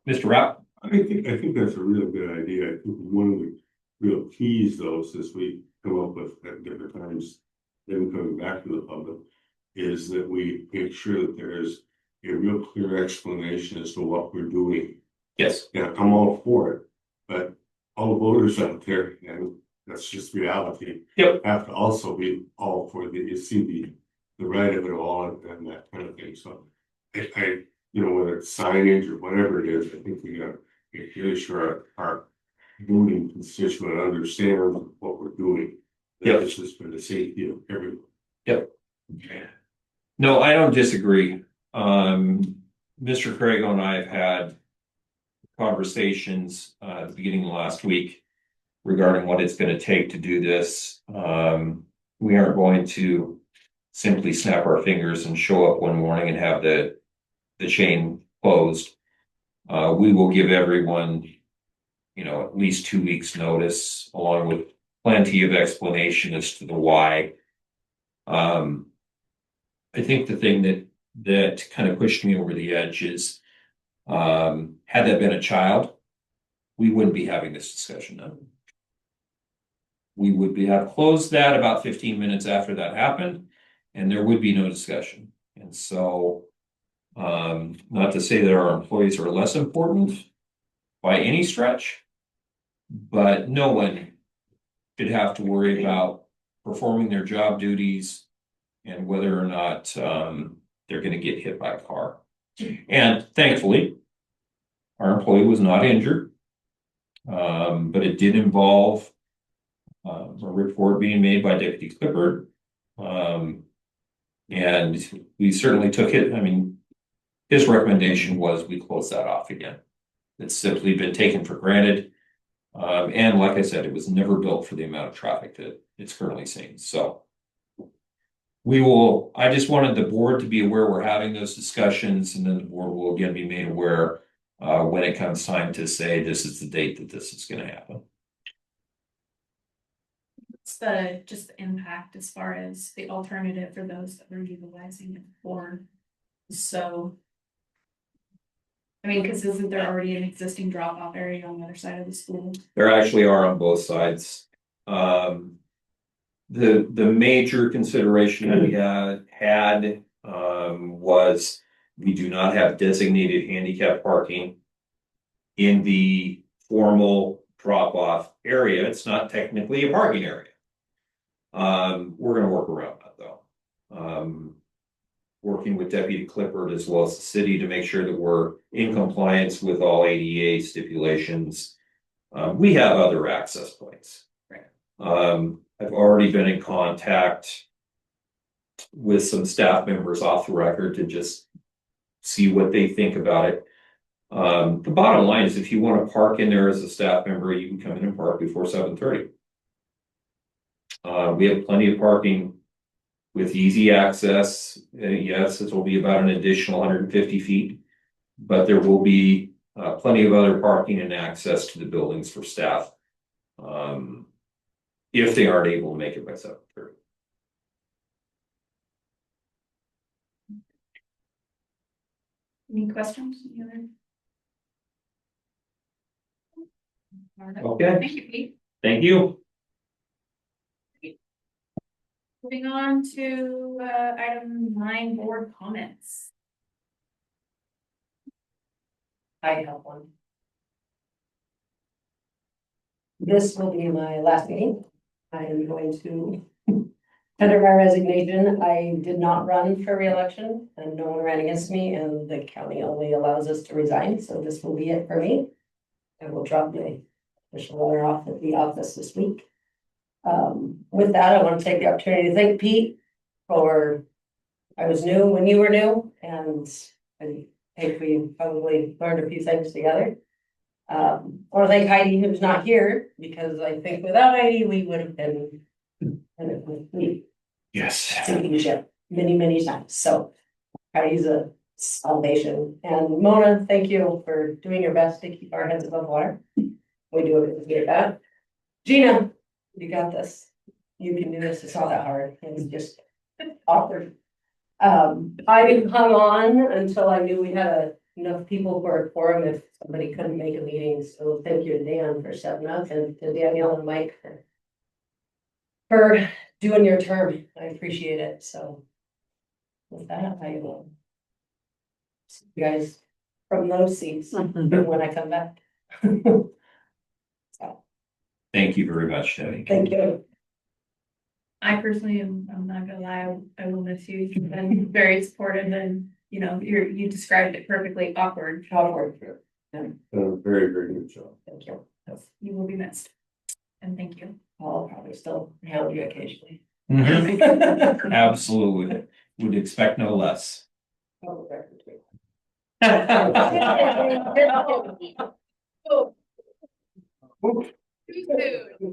Mr. Rapp? I think that's a real good idea. I think one of the real keys though, since we come up with at different times, then coming back to the public, is that we make sure that there is a real clear explanation as to what we're doing. Yes. Yeah, I'm all for it, but all the voters out there, and that's just reality. Yep. Have to also be all for you see the right of it all and that kind of thing. So I whether it's signage or whatever it is, I think we gotta make really sure our voting constituent understands what we're doing. Yep. This is for the safety of everyone. Yep. No, I don't disagree. Mr. Craig and I have had conversations at the beginning of last week regarding what it's going to take to do this. We aren't going to simply snap our fingers and show up one morning and have the chain closed. We will give everyone, at least 2 weeks notice, along with plenty of explanation as to the why. I think the thing that kind of pushed me over the edge is, had that been a child, we wouldn't be having this discussion now. We would have closed that about 15 minutes after that happened, and there would be no discussion. And so, not to say that our employees are less important by any stretch, but no one should have to worry about performing their job duties and whether or not they're going to get hit by a car. And thankfully, our employee was not injured, but it did involve a report being made by Deputy Clifford. And we certainly took it. I mean, his recommendation was we close that off again. It's simply been taken for granted. And like I said, it was never built for the amount of traffic that it's currently seeing. So I just wanted the board to be aware we're having those discussions, and then the board will again be made aware when it comes time to say this is the date that this is going to happen. What's just the impact as far as the alternative for those that are utilizing it for? So, I mean, because isn't there already an existing drop-off area on the other side of the school? There actually are on both sides. The major consideration that we had was we do not have designated handicap parking in the formal drop-off area. It's not technically a parking area. We're going to work around that though. Working with Deputy Clifford as well as the city to make sure that we're in compliance with all ADA stipulations. We have other access points. Right. I've already been in contact with some staff members off the record to just see what they think about it. The bottom line is if you want to park in there as a staff member, you can come in and park before 7:30. We have plenty of parking with easy access. Yes, it will be about an additional 150 feet, but there will be plenty of other parking and access to the buildings for staff. If they aren't able to make it by 7:30. Any questions? Any other? Okay. Thank you, Pete. Thank you. Moving on to item 9, board comments. I have one. This will be my last meeting. I am going to tender my resignation. I did not run for re-election and no one ran against me, and the county only allows us to resign, so this will be it for me. I will drop my official letter off at the office this week. With that, I want to take the opportunity to thank Pete for, I was new when you were new, and I think we probably learned a few things together. I want to thank Heidi, who's not here, because I think without Heidi, we would have been Yes. sinking ship many times. So Heidi's a salvation. And Mona, thank you for doing your best to keep our heads above water. We do appreciate that. Gina, you got this. You can do this. It's not that hard. It's just awkward. I hung on until I knew we had enough people for a quorum if somebody couldn't make a meeting. So thank you to Dan for stepping up and to Danielle and Mike for doing your term. I appreciate it. So with that, I will see you guys from those seats when I come back. So, Thank you very much, Debbie. thank you. I personally am, I'm not gonna lie, I will miss you. You've been very supportive and, you know, you described it perfectly, awkward. Awkward. Done a very, very good job. Thank you. You will be missed. And thank you. I'll probably still hound you occasionally. Mhm. Absolutely. Would expect no less. Oh, record too.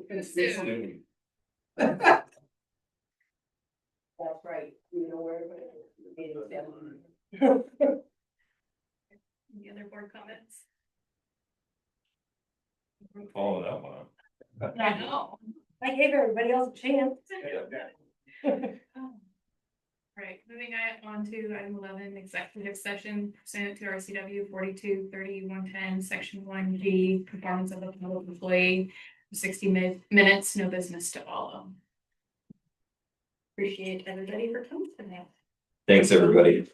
Too soon. That's right. You know where. Any other board comments? Follow that one up. I know. I gave everybody else a chance. Right, moving on to item 11, executive session pursuant to RCW 42-30-110, section 1G, performance of a public employee, 60 minutes, no business to follow. Appreciate everybody for coming tonight. Thanks, everybody.